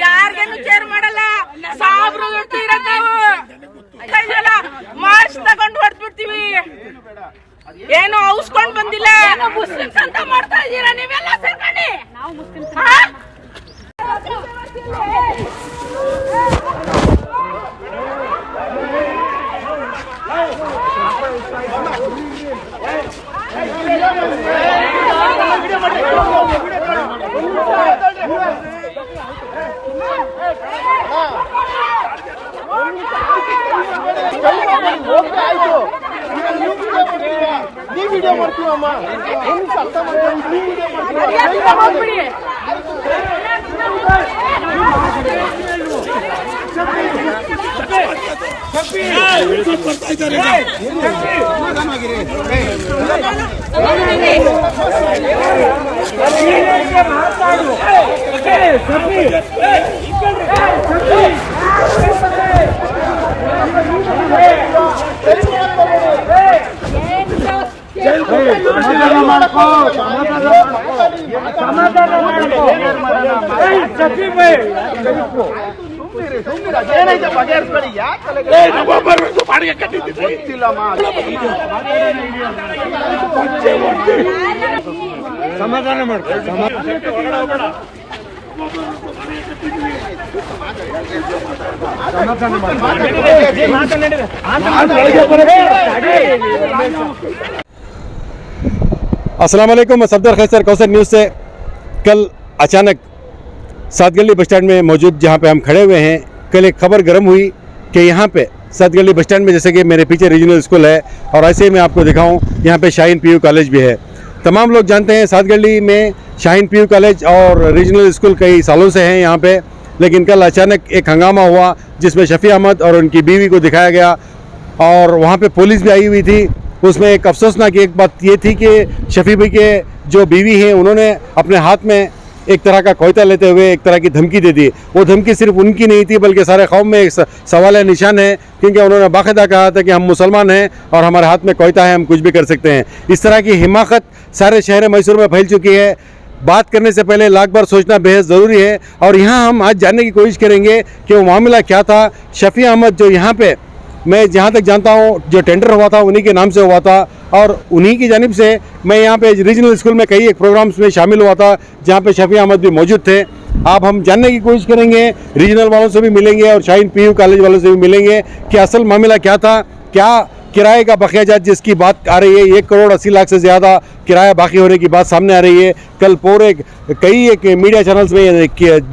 ಯಾರಿಗೇನು care ಮಾಡಲ್ಲ. ಸಾಬ್ರು ಇರೋದು marks ತಗೊಂಡು ಹೊಡ್ಬಿಡ್ತೀವಿ. ಏನು ಔಸ್ಕೊಂಡ್ ಬಂದಿಲ್ಲ. ಮುಸ್ಲಿಮ್ಸ್ ಅಂತ ಮಾಡ್ತಾ ಇದ್ದೀರಾ ನೀವೆಲ್ಲ ಸೇರ್ಕೊಂಡು. ನಾವು ಮುಸ್ಲಿಮ್ಸ್ ವಿಡಿಯೋ ಮಾಡ್ತೀವಮ್ಮ. ಸಮಾಧಾನ ಮಾಡ್ಕೊ. अस्सलाम वालेकुम, मैं सफदर खैसर कौसर न्यूज़ से। कल अचानक सातगली बस स्टैंड में मौजूद जहां पे हम खड़े हुए हैं, कल एक खबर गर्म हुई कि यहां पे सातगली बस स्टैंड में, जैसे कि मेरे पीछे रीजनल स्कूल है और ऐसे ही मैं आपको दिखाऊं यहां पे शाहीन पीयू कॉलेज भी है। तमाम लोग जानते हैं सातगली में शाहीन पीयू कॉलेज और रीजनल स्कूल कई सालों से हैं यहाँ पे, लेकिन कल अचानक एक हंगामा हुआ जिसमें शफ़ी अहमद और उनकी बीवी को दिखाया गया और वहाँ पे पुलिस भी आई हुई थी। उसमें एक अफसोसनाक एक बात ये थी कि शफ़ी भाई के जो बीवी हैं उन्होंने अपने हाथ में एक तरह का कोयता लेते हुए एक तरह की धमकी दे दी। वो धमकी सिर्फ उनकी नहीं थी बल्कि सारे कौम में एक सवाल निशान है, क्योंकि उन्होंने बाकायदा कहा था कि हम मुसलमान हैं और हमारे हाथ में कोयता है, हम कुछ भी कर सकते हैं। इस तरह की हिमाकत सारे शहर मैसूर में फैल चुकी है। बात करने से पहले लाख बार सोचना बेहद ज़रूरी है और यहाँ हम आज जानने की कोशिश करेंगे कि वो मामला क्या था। शफ़ी अहमद जो यहाँ पे, मैं जहाँ तक जानता हूँ जो टेंडर हुआ था उन्हीं के नाम से हुआ था और उन्हीं की जानिब से मैं यहाँ पे रीजनल स्कूल में कई एक प्रोग्राम्स में शामिल हुआ था जहाँ पे शफ़ी अहमद भी मौजूद थे। आप हम जानने की कोशिश करेंगे, रीजनल वालों से भी मिलेंगे और शाहीन पीयू कॉलेज वालों से भी मिलेंगे कि असल मामला क्या था, क्या किराए का बकाया जिसकी बात आ रही है, 1 करोड़ 80 लाख से ज़्यादा किराया बाकी होने की बात सामने आ रही है। कल पूरे कई एक मीडिया चैनल्स में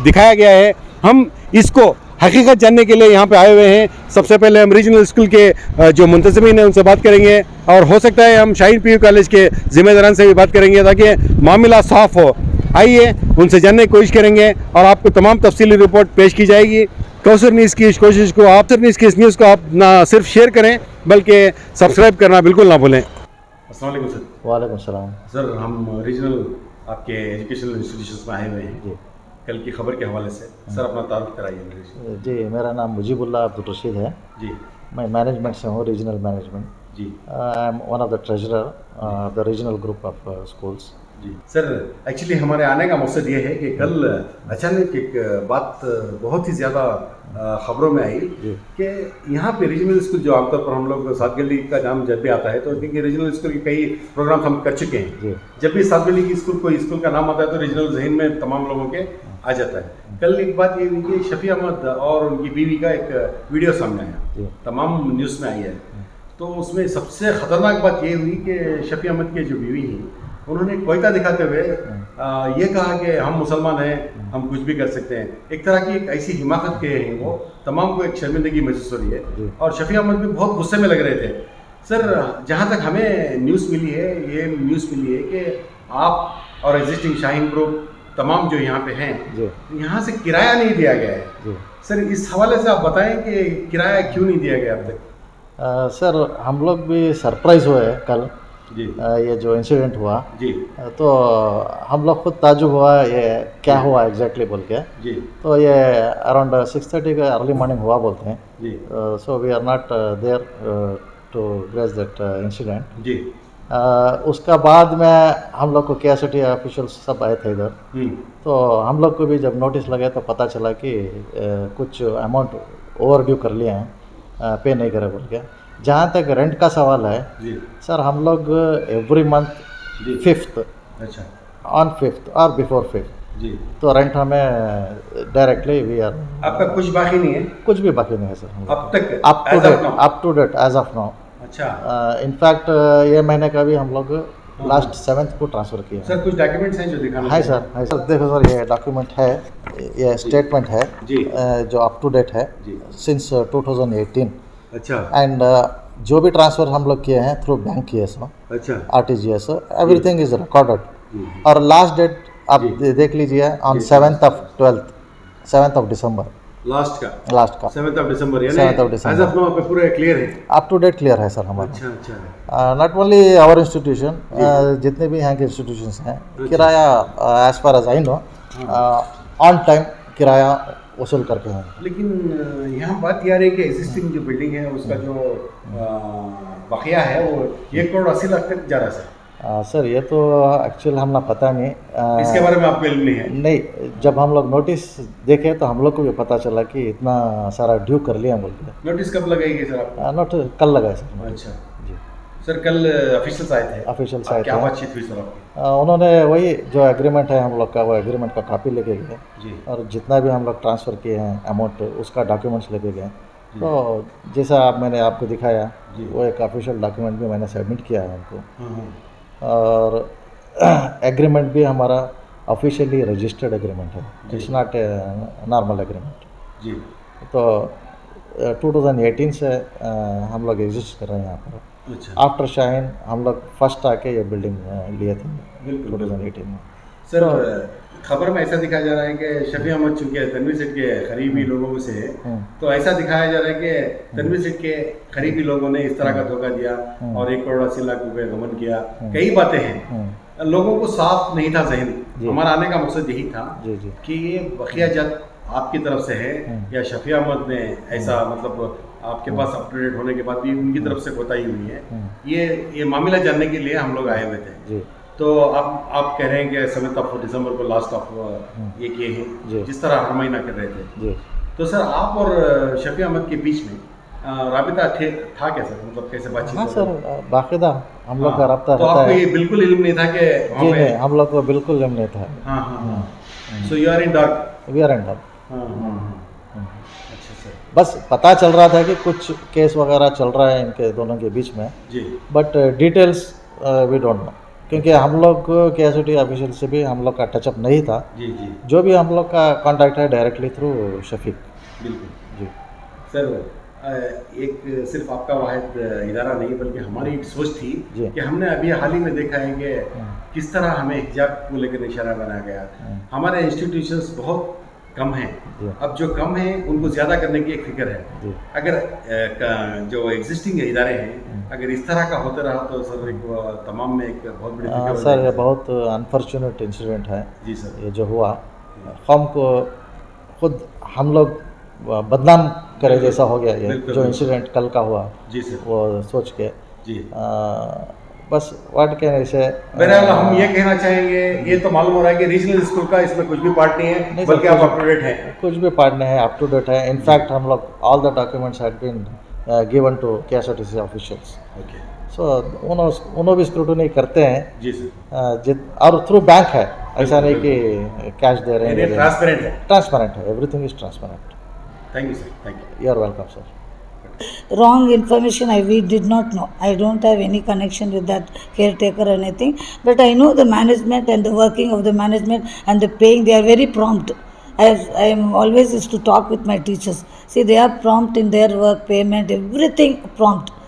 दिखाया गया है। हम इसको हकीकत जानने के लिए यहाँ पे आए हुए हैं। सबसे पहले हम रीजनल स्कूल के जो मुंतज़मीन हैं उनसे बात करेंगे और हो सकता है हम शाहीन पीयू कॉलेज के ज़िम्मेदारान से भी बात करेंगे ताकि मामला साफ़ हो। आइए उनसे जानने की कोशिश करेंगे और आपको तमाम तफसीली रिपोर्ट पेश की जाएगी। कौसर न्यूज़ की इस कोशिश को, आपसर न्यूज़ की इस न्यूज़ को आप ना सिर्फ शेयर करें बल्कि सब्सक्राइब करना बिल्कुल ना भूलें। अस्सलाम वालेकुम सर। वालेकुम सलाम सर, हम रीजनल आपके एजुकेशनल इंस्टीट्यूशन में आए हुए हैं जी। कल की खबर के हवाले से। सर अपना तारुफ कराइए। जी, मेरा नाम मुजीबुल्लाह अब्दुल रशीद है जी। मैं मैनेजमेंट से हूँ, रीजनल मैनेजमेंट जी। I am one of the treasurer the regional group of schools. जी सर, एक्चुअली हमारे आने का मकसद ये है कि कल अचानक एक बात बहुत ही ज़्यादा ख़बरों में आई कि यहाँ पे रीजनल स्कूल जो आमतौर पर हम लोग सातगली का नाम जब भी आता है तो क्योंकि रीजनल स्कूल के कई प्रोग्राम हम कर चुके हैं। जब भी सातगली की स्कूल कोई स्कूल का नाम आता है तो रीजनल जहन में तमाम लोगों के आ जाता है। कल एक बात ये हुई कि शफ़ी अहमद और उनकी बीवी का एक वीडियो सामने आया, तमाम न्यूज़ में आई है। तो उसमें सबसे ख़तरनाक बात ये हुई कि शफ़ी अहमद के जो बीवी हैं उन्होंने कोयता दिखाते हुए ये कहा कि हम मुसलमान हैं, हम कुछ भी कर सकते हैं। एक तरह की एक ऐसी हिमाकत के हैं वो, तमाम को एक शर्मिंदगी महसूस हो रही है और शफ़ी अहमद भी बहुत गुस्से में लग रहे थे। सर, जहाँ तक हमें न्यूज़ मिली है, ये न्यूज़ मिली है कि आप और एग्जिस्टिंग शाहीन ग्रुप तमाम जो यहाँ पे हैं, यहाँ से किराया नहीं दिया गया है। सर, इस हवाले से आप बताएं कि किराया क्यों नहीं दिया गया अब तक? सर, हम लोग भी सरप्राइज़ हुए कल जी। ये जो इंसिडेंट हुआ जी, तो हम लोग खुद ताजुब हुआ ये क्या हुआ एग्जैक्टली बोल के जी। तो ये अराउंड 6:30 का अर्ली मॉर्निंग हुआ बोलते हैं जी। So we are not there to grasp that incident. जी उसका बाद में हम लोग को KSOT ऑफिशियल्स सब आए थे इधर, तो हम लोग को भी जब नोटिस लगे तो पता चला कि कुछ अमाउंट ओवर ड्यू कर लिए हैं, पे नहीं करे बोल के। जहाँ तक रेंट का सवाल है जी सर, हम लोग एवरी मंथ 5th अच्छा ऑन 5th और बिफोर 5th जी तो रेंट हमें डायरेक्टली वी आर, आपका कुछ बाकी नहीं है कुछ भी बाकी नहीं है सर हम लोग। अब तक up to as of date, now? Up to date as of now. अच्छा इनफैक्ट ये महीने का भी हम लोग लास्ट 7th को ट्रांसफ़र किया। सर कुछ डॉक्यूमेंट्स हैं जो दिखाना है सर, देखो सर ये डॉक्यूमेंट है, ये स्टेटमेंट है जी जो अप टू डेट है जी सिंस 2018 अच्छा एंड जो भी ट्रांसफ़र हम लोग किए हैं थ्रू बैंक किए सो अच्छा RTGS, एवरीथिंग इज रिकॉर्डेड। और लास्ट डेट आप देख लीजिए on 7th of 12th last का लास्ट का 7th of December 7th of December। As of now पे पूरा क्लियर है। अप टू डेट क्लियर है सर हमारा। अच्छा अच्छा नॉट ओनली आवर इंस्टीट्यूशन, जितने भी यहाँ के इंस्टीट्यूशंस हैं, किराया as far as I know on time किराया वसूल करके हैं। लेकिन यहाँ बात ये आ रही है कि एग्जिस्टिंग जो बिल्डिंग है उसका जो बकिया है वो 1,80,00,000 तक जा रहा है सर। सर ये तो एक्चुअल हमने पता नहीं, इसके बारे में आपको इल्म नहीं है? नहीं, जब हम लोग नोटिस देखे तो हम लोग को भी पता चला कि इतना सारा ड्यू कर लिया बोल के। नोटिस कब लगाएगी सर आपको? नोटिस कल लगाए सर। अच्छा जी सर, कल ऑफिशियल्स आए थे? ऑफिशियल्स आए क्या थे। बातचीत हुई सर आपकी? उन्होंने वही जो एग्रीमेंट है हम लोग का, वो एग्रीमेंट का कॉपी लेके गए जी और जितना भी हम लोग ट्रांसफ़र किए हैं अमाउंट उसका डॉक्यूमेंट्स लेके गए। तो जैसा मैंने आपको दिखाया जी। वो एक ऑफिशियल डॉक्यूमेंट भी मैंने सबमिट किया है उनको, हाँ और एग्रीमेंट भी हमारा ऑफिशियली रजिस्टर्ड एग्रीमेंट है, it's not a normal agreement. जी तो 2018 से हम लोग एग्जिस्ट कर रहे हैं यहाँ पर। अच्छा आफ्टर शाइन हम लोग फर्स्ट आके ये बिल्डिंग लिए थे बिल्कुल 2018 में। सर, खबर में ऐसा दिखाया जा रहा है कि शफी अहमद चूंकि तनवीर सेठ के करीबी लोगों में से है, तो ऐसा दिखाया जा रहा है कि तनवीर सेठ के करीबी लोगों ने इस तरह का धोखा दिया और 1,80,00,000 रुपए गमन किया। कई बातें हैं, लोगों को साफ नहीं था जहन। हमारा आने का मकसद यही था जी जी कि ये बकिया जद आपकी तरफ से है या शफी अहमद ने ऐसा मतलब आपके पास अप टू डेट होने के बाद भी उनकी तरफ से कोताही हुई है, ये मामला जानने के लिए हम लोग आए हुए थे। जी तो आप कह रहे हैं कि 7th of December को लास्ट ऑफ ये किए हैं, जिस तरह हर महीना कर रहे थे। जी। तो सर आप और शफी अहमद के बीच में राबिता था क्या सर, मतलब कैसे बातचीत? हाँ सर, बाकायदा हम लोग का रब्ता तो रहता आपको है। ये बिल्कुल इल्म नहीं था कि जी नहीं, हम लोग को बिल्कुल इल्म नहीं था। हाँ हाँ हाँ, so you are in dark. We are end up. हाँ हाँ अच्छा सर, बस पता चल रहा था कि कुछ केस वगैरह चल रहा है इनके दोनों के बीच में, जी but details we don't know, क्योंकि हम लोग KSOT ऑफिशियल से भी हम लोग का टचअप नहीं था। जी जी जो भी हम लोग का कांटेक्ट है डायरेक्टली थ्रू शफीक। बिल्कुल जी सर, एक सिर्फ आपका वाहिद इदारा नहीं बल्कि हमारी एक सोच थी जी। कि हमने अभी हाल ही में देखा है कि किस तरह हमें हिजाब को लेकर निशाना बनाया गया। हमारे इंस्टीट्यूशंस बहुत कम हैं, जी। अब जो कम हैं उनको ज़्यादा करने की एक फिक्र है। जी अगर जो एग्जिस्टिंग इदारे हैं अगर इस तरह का होते रहा तो सर एक तमाम में एक बहुत बड़ी फिक्र हो सर, ये जाएगी। बहुत अनफॉर्चुनेट इंसिडेंट है जी सर, ये जो हुआ। कौम को खुद हम लोग बदनाम करे जैसा हो गया ये बिल्कुल, जो बिल्कुल। इंसिडेंट कल का हुआ, जी सर, वो सोच के जी। बस वाट कहने इसे बहरहाल हम ये कहना चाहेंगे, ये तो मालूम हो रहा है कि रीजनल स्कूल का इसमें कुछ भी पार्ट नहीं है, नहीं बल्कि सर, आप अप टू डेट हैं। कुछ भी पार्ट नहीं है, अप टू डेट है। इनफैक्ट हम लोग all the documents had been given to KSOTC officials, okay so उन्होंने भी स्क्रूटनी करते हैं। जी सर, और थ्रू बैंक है, ऐसा नहीं कि कैश दे रहे हैं। ट्रांसपेरेंट है। ट्रांसपेरेंट है, everything is transparent. Thank you sir, thank you. You are welcome sir. Wrong information we did not know. I don't have any connection with that caretaker or anything, but I know the management and the working of the management and the paying. They are very prompt. I am always used to talk with my teachers. See, they are prompt in their work, payment, everything prompt.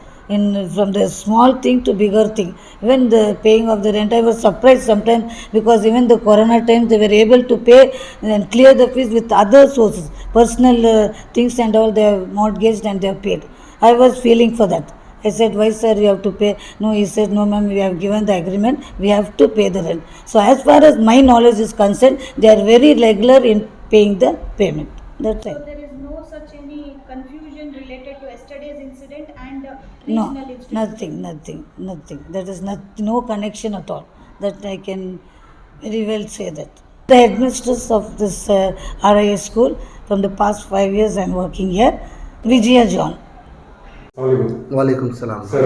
From the small thing to bigger thing. Even the paying of the rent, I was surprised sometimes, because even the corona times they were able to pay and clear the fees with other sources, personal things and all. They have mortgaged and they have paid. I was feeling for that. I said, why sir you have to pay? No, he said, no ma'am, we have given the agreement, we have to pay the rent. So as far as my knowledge is concerned, they are very regular in paying the payment. That's So it. there is no such any confusion related to yesterday's incident? incident and No, regional incident? nothing. That is no connection at all. That I can very well say that. The headmistress of this RIS school, from the past 5 years I am working here, Vijaya John. वालेकुम सलाम। Sir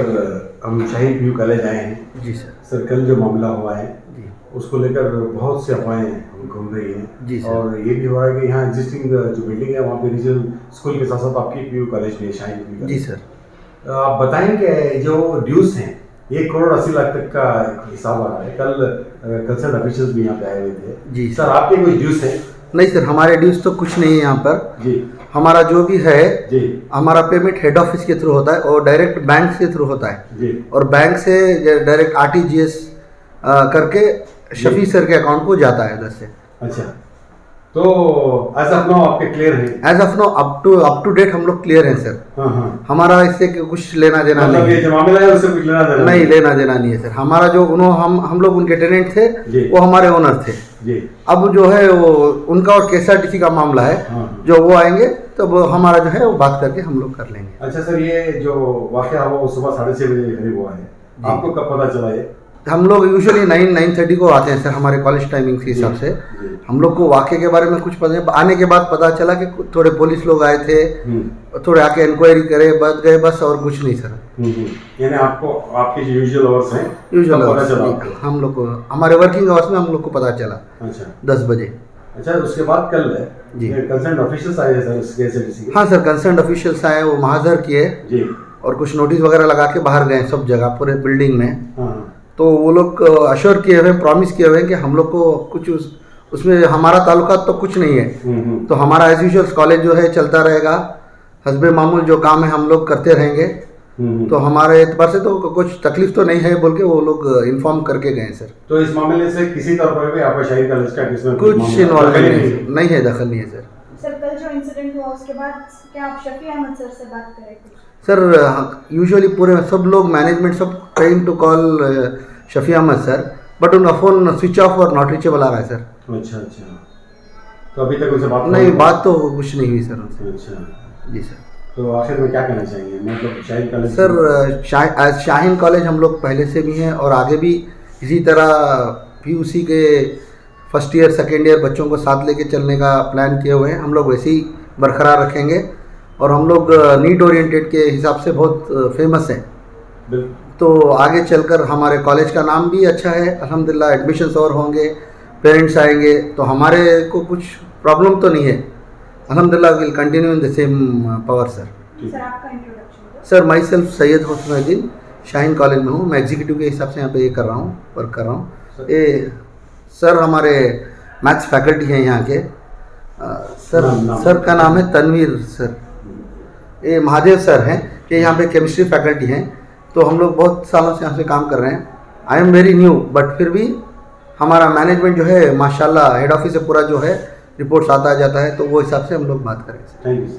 हम Shaheen PU college आए हैं। जी sir. Sir कल जो मामला हुआ है जी उसको लेकर बहुत सी अफवाहें घूम रही हैं। जी सर। और ये भी हो रहा है कि यहाँ एग्जिस्टिंग जो बिल्डिंग है वहाँ पे रीजनल स्कूल के साथ साथ आपकी पीयू कॉलेज भी है, शाहीन पीयू कॉलेज। जी सर। आप बताएं कि जो ड्यूज हैं 1 करोड़ 80 लाख तक का हिसाब आ रहा है। कल कंसर्न ऑफिशियल्स भी यहाँ पे आए हुए थे। जी सर आपके कुछ ड्यूज हैं? नहीं सर, हमारे ड्यूज तो कुछ नहीं है यहाँ पर। जी हमारा जो भी है जी हमारा पेमेंट हेड ऑफिस के थ्रू होता है और डायरेक्ट बैंक के थ्रू होता है। जी और बैंक से डायरेक्ट RTGS करके शफी सर के अकाउंट को जाता है उधर से। अच्छा, तो एज ऑफ नाउ आपके क्लियर है? As of now up to date हम लोग क्लियर हैं सर। हाँ। हमारा इससे कुछ लेना देना मतलब नहीं ये है। जो मामला है उससे कुछ लेना देना नहीं, लेना देना नहीं है सर। हमारा जो हम लोग उनके टेनेंट थे, जी। वो हमारे ओनर थे। जी अब जो है वो उनका और KSRTC का मामला है। हाँ। जो वो आएंगे तो वो हमारा जो है वो बात करके हम लोग कर लेंगे। अच्छा सर, ये जो वाकया हुआ वो सुबह 6:30 बजे करीब हुआ है, आपको कब पता चला ये? हम लोग यूजुअली 9-9:30 को आते हैं सर, हमारे कॉलेज टाइमिंग के हिसाब से। जी। हम लोग को वाकये के बारे में कुछ पता नहीं, आने के बाद पता चला कि थोड़े पुलिस लोग आए थे, थोड़े आके इंक्वायरी करे, बच गए, बस और कुछ नहीं सर। यानी आपको आपके जो यूजुअल आवर्स हैं यूजुअल तब पता चला आपको? हम लोग को हमारे वर्किंग आवर्स में हम लोग को पता चला अच्छा 10 बजे। अच्छा, उसके बाद कल जी। कंसर्न ऑफिशियल्स आए सर KSRTC के? हाँ सर, कंसर्न ऑफिशियल्स आए, वो महाजर किए जी। और कुछ नोटिस वगैरह लगा के बाहर गए सब जगह पूरे बिल्डिंग में। हाँ तो वो लोग अश्योर किए हुए, प्रॉमिस किए हुए हैं कि हम लोग को कुछ उसमें हमारा ताल्लुका तो कुछ नहीं है। तो हमारा एज यूजुअल कॉलेज जो है चलता रहेगा, हस्बे मामूल जो काम है हम लोग करते रहेंगे। तो हमारे एतबार से तो कुछ तकलीफ तो नहीं है बोल के वो लोग इन्फॉर्म करके गए सर। तो इस मामले से किसी तौर पर भी आपका शाहीन कॉलेज का किसमें कुछ इन्वॉल्वमेंट नहीं है, दखल नहीं है सर। सर कल जो इंसिडेंट हुआ उसके बाद क्या आप शफी अहमद सर से बात करें कुछ? सर यूजुअली पूरे सब लोग मैनेजमेंट सब trying to call Shafi Ahmed sir, but उनका फ़ोन स्विच ऑफ और नॉट रीचेबल आ रहा है सर। अच्छा, तो अभी तक उनसे बात नहीं, बात तो कुछ नहीं हुई सर उनसे। अच्छा, जी सर। तो आखिर में क्या कहना चाहेंगे? मतलब Shaheen college sir Shaheen college हम लोग पहले से भी हैं और आगे भी इसी तरह PUC के फर्स्ट ईयर सेकेंड ईयर बच्चों को साथ लेके चलने का प्लान किए हुए हैं। हम लोग वैसे ही बरकरार रखेंगे और हम लोग नीड ओरिएंटेड के हिसाब से बहुत फेमस हैं। तो आगे चलकर हमारे कॉलेज का नाम भी अच्छा है अल्हम्दुलिल्लाह, एडमिशन्स और होंगे, पेरेंट्स आएंगे, तो हमारे को कुछ प्रॉब्लम तो नहीं है अल्हम्दुलिल्लाह। Will continue in the same power sir. Sir आपका introduction? Sir myself Syed Husnuddin, Shaheen college में हूँ। मैं एग्जीक्यूटिव के हिसाब से यहाँ पे ये कर रहा हूँ, वर्क कर रहा हूँ। ये सर हमारे मैथ्स फैकल्टी हैं यहाँ के। सर का नाम है तनवीर सर। ये महादेव सर हैं कि यहाँ पे केमिस्ट्री फैकल्टी हैं। तो हम लोग बहुत सालों से यहाँ पे काम कर रहे हैं। I am very new, but फिर भी हमारा मैनेजमेंट जो है माशाल्लाह हेड ऑफिस से पूरा जो है रिपोर्ट्स आता जाता है, तो वो हिसाब से हम लोग बात करेंगे। Thank you.